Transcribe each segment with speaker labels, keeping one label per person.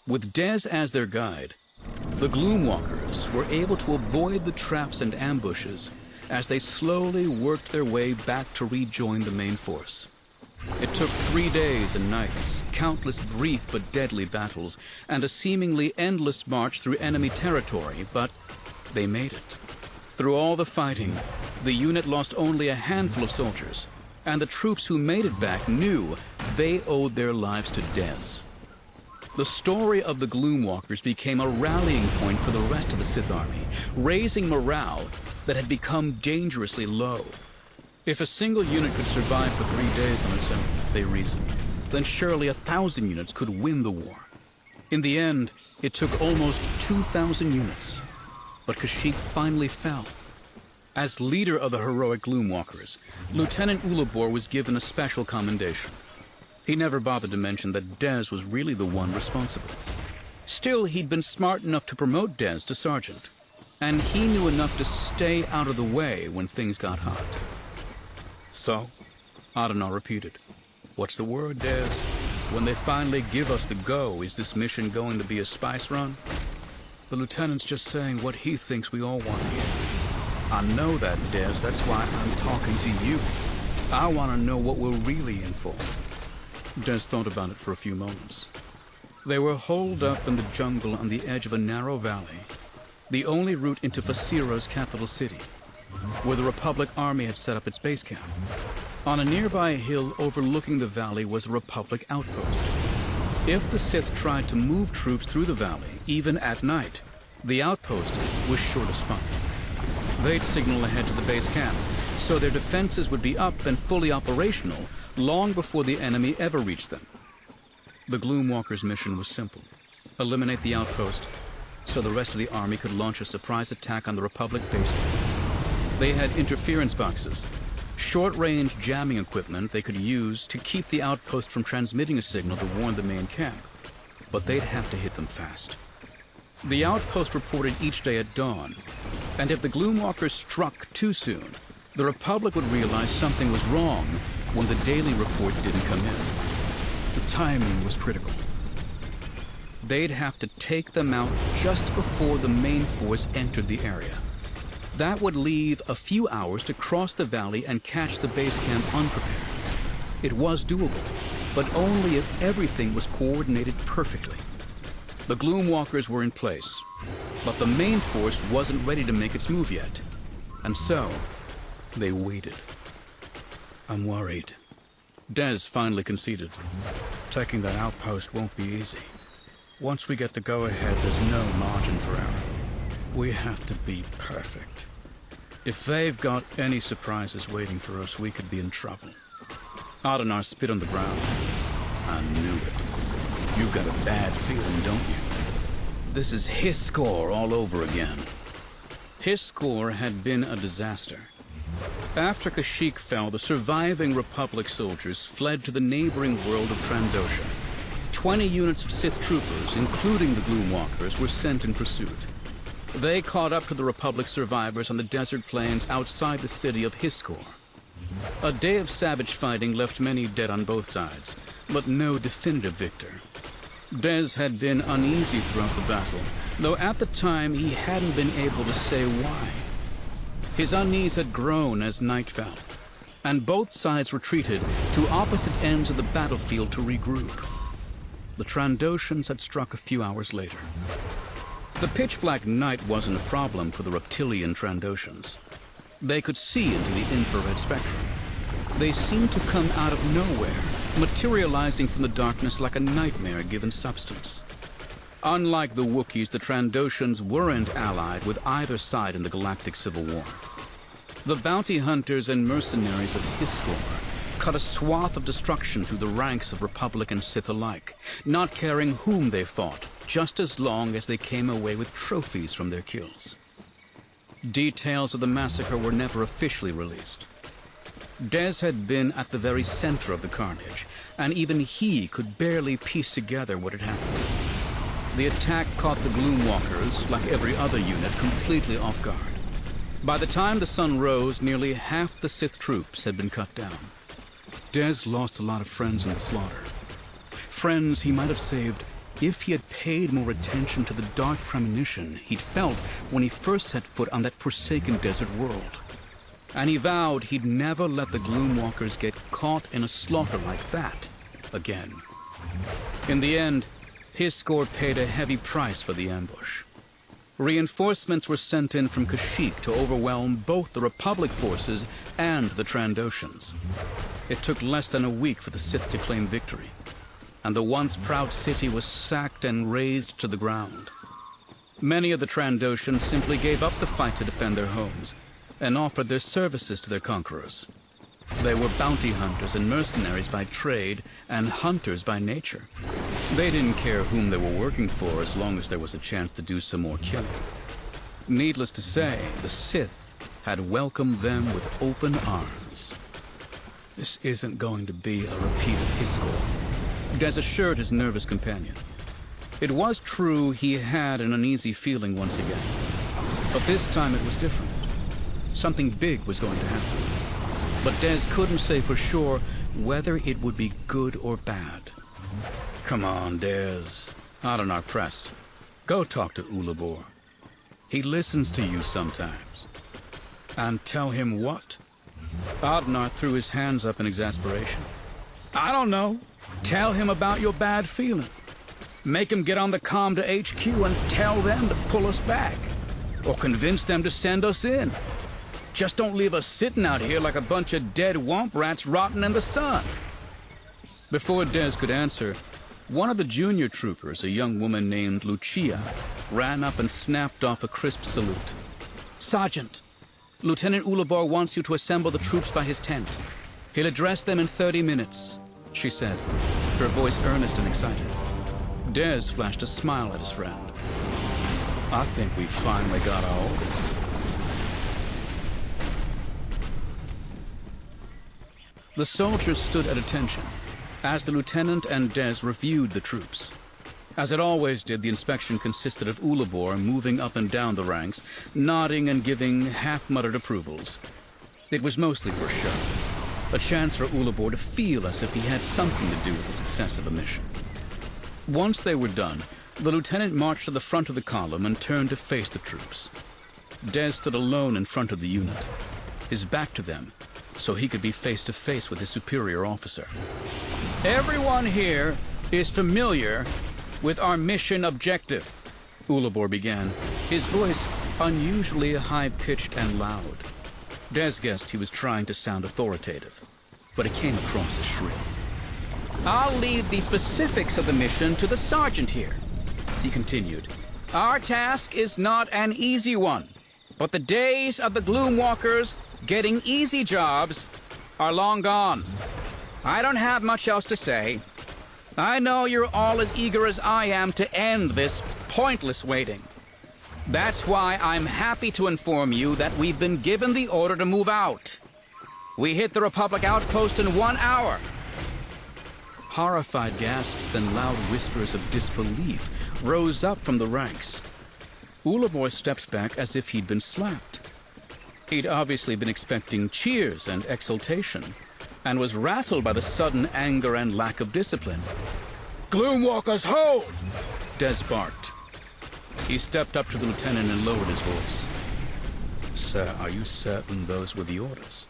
Speaker 1: With Dez as their guide, the Gloomwalkers were able to avoid the traps and ambushes as they slowly worked their way back to rejoin the main force. It took 3 days and nights, countless brief but deadly battles, and a seemingly endless march through enemy territory, but they made it. Through all the fighting, the unit lost only a handful of soldiers, and the troops who made it back knew they owed their lives to Dez. The story of the Gloomwalkers became a rallying point for the rest of the Sith army, raising morale that had become dangerously low. If a single unit could survive for 3 days on its own, they reasoned, then surely 1,000 units could win the war. In the end, it took almost 2,000 units, but Kashyyyk finally fell. As leader of the heroic Gloomwalkers, Lieutenant Ulabor was given a special commendation. He never bothered to mention that Dez was really the one responsible. Still, he'd been smart enough to promote Dez to sergeant, and he knew enough to stay out of the way when things got hot. So, Adenar repeated, "What's the word, Dez? When they finally give us the go, is this mission going to be a spice run?" The lieutenant's just saying what he thinks we all want to hear. I know that, Dez. That's why I'm talking to you. I want to know what we're really in for. Dez thought about it for a few moments. They were holed up in the jungle on the edge of a narrow valley, the only route into Fasira's capital city, where the Republic army had set up its base camp. On a nearby hill overlooking the valley was a Republic outpost. If the Sith tried to move troops through the valley, even at night, the outpost was sure to spot them. They'd signal ahead to the base camp, so their defenses would be up and fully operational long before the enemy ever reached them. The Gloomwalkers' mission was simple: eliminate the outpost, so the rest of the army could launch a surprise attack on the Republic base camp. They had interference boxes, short-range jamming equipment they could use to keep the outpost from transmitting a signal to warn the main camp, but they'd have to hit them fast. The outpost reported each day at dawn, and if the Gloomwalkers struck too soon, the Republic would realize something was wrong when the daily report didn't come in. The timing was critical. They'd have to take them out just before the main force entered the area. That would leave a few hours to cross the valley and catch the base camp unprepared. It was doable, but only if everything was coordinated perfectly. The Gloomwalkers were in place, but the main force wasn't ready to make its move yet, and so they waited. "I'm worried," Dez finally conceded. "Taking that outpost won't be easy. Once we get the go-ahead, there's no margin for error. We have to be perfect. If they've got any surprises waiting for us, we could be in trouble." Adenar spit on the ground. "I knew it. You got a bad feeling, don't you? This is Hiskor all over again." Hiskor had been a disaster. After Kashyyyk fell, the surviving Republic soldiers fled to the neighboring world of Trandosha. 20 units of Sith troopers, including the Gloomwalkers, were sent in pursuit. They caught up to the Republic survivors on the desert plains outside the city of Hiskor. A day of savage fighting left many dead on both sides, but no definitive victor. Dez had been uneasy throughout the battle, though at the time he hadn't been able to say why. His unease had grown as night fell, and both sides retreated to opposite ends of the battlefield to regroup. The Trandoshans had struck a few hours later. The pitch-black night wasn't a problem for the reptilian Trandoshans. They could see into the infrared spectrum. They seemed to come out of nowhere, materializing from the darkness like a nightmare-given substance. Unlike the Wookiees, the Trandoshans weren't allied with either side in the galactic civil war. The bounty hunters and mercenaries of Hiskor cut a swath of destruction through the ranks of Republic and Sith alike, not caring whom they fought, just as long as they came away with trophies from their kills. Details of the massacre were never officially released. Dez had been at the very center of the carnage, and even he could barely piece together what had happened. The attack caught the Gloomwalkers, like every other unit, completely off guard. By the time the sun rose, nearly half the Sith troops had been cut down. Dez lost a lot of friends in the slaughter. Friends he might have saved if he had paid more attention to the dark premonition he'd felt when he first set foot on that forsaken desert world. And he vowed he'd never let the Gloomwalkers get caught in a slaughter like that again. In the end, his score paid a heavy price for the ambush. Reinforcements were sent in from Kashyyyk to overwhelm both the Republic forces and the Trandoshans. It took less than a week for the Sith to claim victory, and the once proud city was sacked and razed to the ground. Many of the Trandoshans simply gave up the fight to defend their homes and offered their services to their conquerors. They were bounty hunters and mercenaries by trade and hunters by nature. They didn't care whom they were working for as long as there was a chance to do some more killing. Needless to say, the Sith had welcomed them with open arms. This isn't going to be a repeat of his score, Des assured his nervous companion. It was true he had an uneasy feeling once again, but this time it was different. Something big was going to happen. But Des couldn't say for sure whether it would be good or bad. Come on, Des. Adonar pressed. Go talk to Ulabor. He listens to you sometimes. And tell him what? Adonar threw his hands up in exasperation. I don't know. Tell him about your bad feeling. Make him get on the comm to HQ and tell them to pull us back. Or convince them to send us in. Just don't leave us sitting out here like a bunch of dead womp rats rotting in the sun. Before Des could answer, one of the junior troopers, a young woman named Lucia, ran up and snapped off a crisp salute. Sergeant, Lieutenant Ulabor wants you to assemble the troops by his tent. He'll address them in 30 minutes, she said, her voice earnest and excited. Des flashed a smile at his friend. I think we finally got our orders. The soldiers stood at attention as the lieutenant and Des reviewed the troops. As it always did, the inspection consisted of Ulabor moving up and down the ranks, nodding and giving half-muttered approvals. It was mostly for show, a chance for Ulabor to feel as if he had something to do with the success of the mission. Once they were done, the lieutenant marched to the front of the column and turned to face the troops. Des stood alone in front of the unit, his back to them, so he could be face-to-face with his superior officer. Everyone here is familiar with our mission objective, Ulabor began, his voice unusually high-pitched and loud. Des guessed he was trying to sound authoritative, but it came across as shrill. I'll leave the specifics of the mission to the sergeant here, he continued. Our task is not an easy one, but the days of the Gloomwalkers getting easy jobs are long gone. I don't have much else to say. I know you're all as eager as I am to end this pointless waiting. That's why I'm happy to inform you that we've been given the order to move out. We hit the Republic outpost in 1 hour. Horrified gasps and loud whispers of disbelief rose up from the ranks. Ulabor stepped back as if he'd been slapped. He'd obviously been expecting cheers and exultation, and was rattled by the sudden anger and lack of discipline. Gloomwalkers, hold! Des barked. He stepped up to the lieutenant and lowered his voice. Sir, are you certain those were the orders?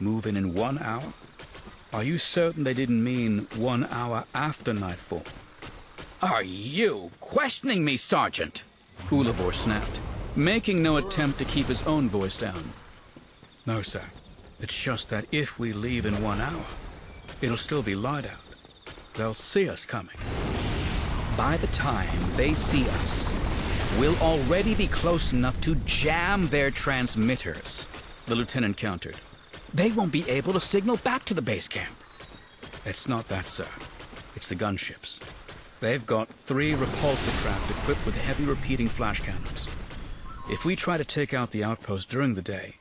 Speaker 1: Move in 1 hour? Are you certain they didn't mean 1 hour after nightfall? Are you questioning me, Sergeant? Ulabor snapped, making no attempt to keep his own voice down. No, sir. It's just that if we leave in 1 hour, it'll still be light out. They'll see us coming. By the time they see us, we'll already be close enough to jam their transmitters, the lieutenant countered. They won't be able to signal back to the base camp. It's not that, sir. It's the gunships. They've got 3 repulsor craft equipped with heavy repeating flash cannons. If we try to take out the outpost during the day,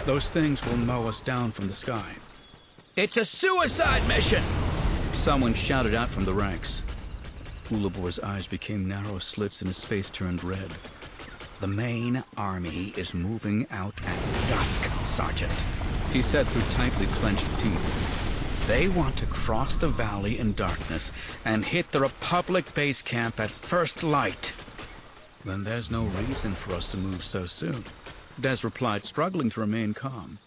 Speaker 1: those things will mow us down from the sky. It's a suicide mission! Someone shouted out from the ranks. Ulabor's eyes became narrow slits and his face turned red. The main army is moving out at dusk, Sergeant, he said through tightly clenched teeth. They want to cross the valley in darkness and hit the Republic base camp at first light. Then there's no reason for us to move so soon, Des replied, struggling to remain calm.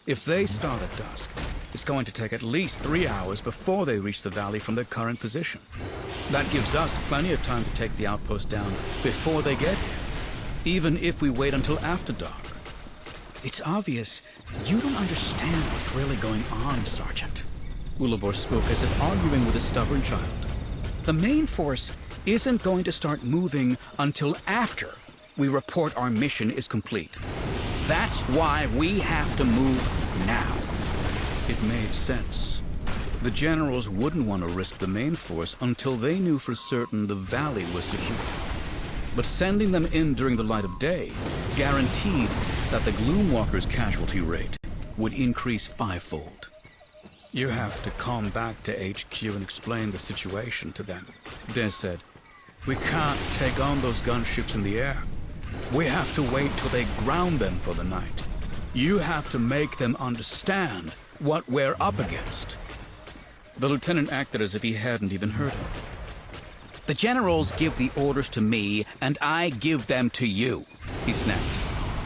Speaker 1: If they start at dusk, it's going to take at least 3 hours before they reach the valley from their current position. That gives us plenty of time to take the outpost down before they get here, even if we wait until after dark. It's obvious you don't understand what's really going on, Sergeant. Ulabor spoke as if arguing with a stubborn child. The main force isn't going to start moving until after we report our mission is complete. That's why we have to move now. It made sense. The generals wouldn't want to risk the main force until they knew for certain the valley was secure. But sending them in during the light of day guaranteed that the Gloomwalkers' casualty rate would increase 5-fold. You have to come back to HQ and explain the situation to them, Des said. We can't take on those gunships in the air. We have to wait till they ground them for the night. You have to make them understand what we're up against. The lieutenant acted as if he hadn't even heard him. The generals give the orders to me, and I give them to you, he snapped.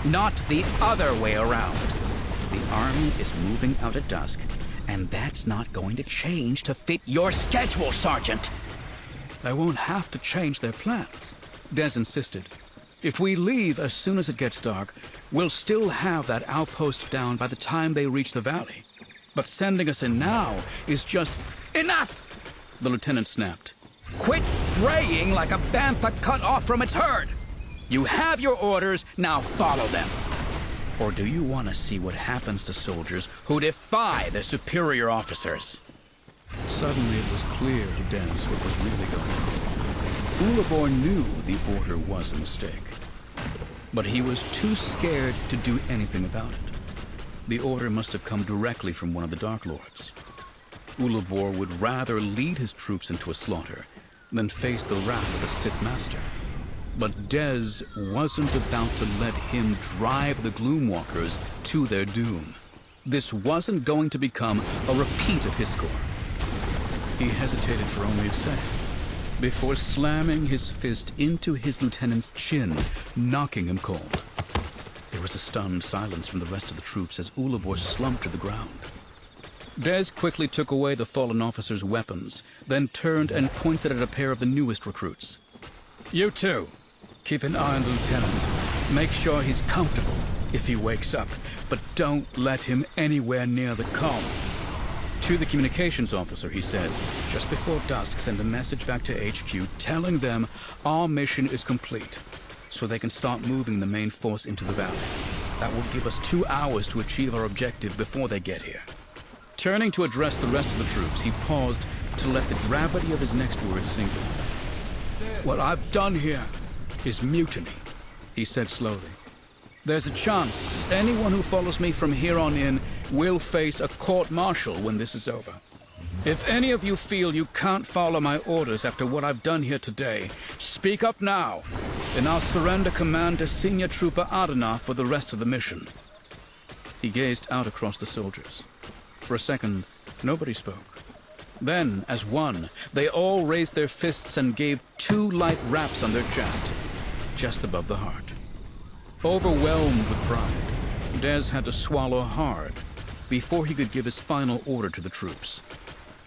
Speaker 1: Not the other way around. The army is moving out at dusk, and that's not going to change to fit your schedule, Sergeant. They won't have to change their plans, Des insisted. If we leave as soon as it gets dark, we'll still have that outpost down by the time they reach the valley. But sending us in now is just enough, the lieutenant snapped. Quit braying like a bantha cut off from its herd. You have your orders, now follow them. Or do you want to see what happens to soldiers who defy their superior officers? Suddenly it was clear to Des what was really going on. Ulabor knew the order was a mistake, but he was too scared to do anything about it. The order must have come directly from one of the Dark Lords. Ulabor would rather lead his troops into a slaughter than face the wrath of the Sith Master. But Des wasn't about to let him drive the Gloomwalkers to their doom. This wasn't going to become a repeat of his score. He hesitated for only a second, before slamming his fist into his lieutenant's chin, knocking him cold. There was a stunned silence from the rest of the troops as Ulabor slumped to the ground. Des quickly took away the fallen officer's weapons, then turned and pointed at a pair of the newest recruits. You two, keep an eye on the lieutenant. Make sure he's comfortable if he wakes up, but don't let him anywhere near the comm. To the communications officer, he said, just before dusk, send a message back to HQ telling them our mission is complete, so they can start moving the main force into the valley. That will give us 2 hours to achieve our objective before they get here. Turning to address the rest of the troops, he paused to let the gravity of his next words sink in. What I've done here is mutiny, he said slowly. There's a chance anyone who follows me from here on in will face a court-martial when this is over. If any of you feel you can't follow my orders after what I've done here today, speak up now, and I'll surrender command to Senior Trooper Adana for the rest of the mission. He gazed out across the soldiers. For a second, nobody spoke. Then, as one, they all raised their fists and gave 2 light raps on their chest, just above the heart. Overwhelmed with pride, Des had to swallow hard before he could give his final order to the troops.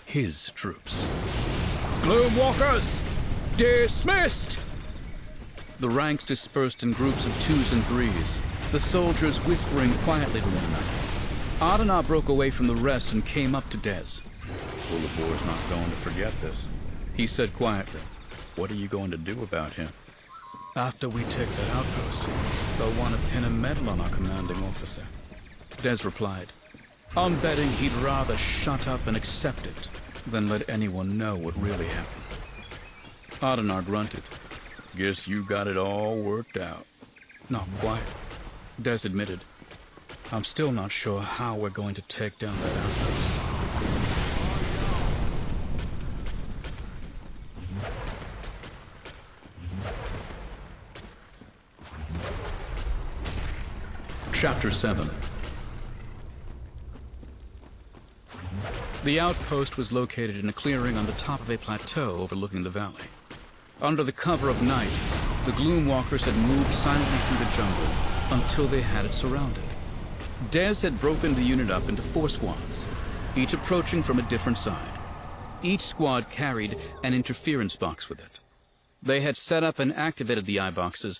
Speaker 1: His troops. Gloomwalkers, dismissed! The ranks dispersed in groups of 2s and 3s, the soldiers whispering quietly to one another. Adana broke away from the rest and came up to Des. Ulabor's not going to forget this, he said quietly. What are you going to do about him? After we take that outpost, they'll want to pin a medal on our commanding officer. Des replied. I'm betting he'd rather shut up and accept it than let anyone know what really happened. Adana grunted. Guess you got it all worked out. Not quite, Des admitted. I'm still not sure how we're going to take down that outpost. Chapter 7. The outpost was located in a clearing on the top of a plateau overlooking the valley. Under the cover of night, the Gloomwalkers had moved silently through the jungle until they had it surrounded. Des had broken the unit up into 4 squads, each approaching from a different side. Each squad carried an interference box with it. They had set up and activated the eye boxes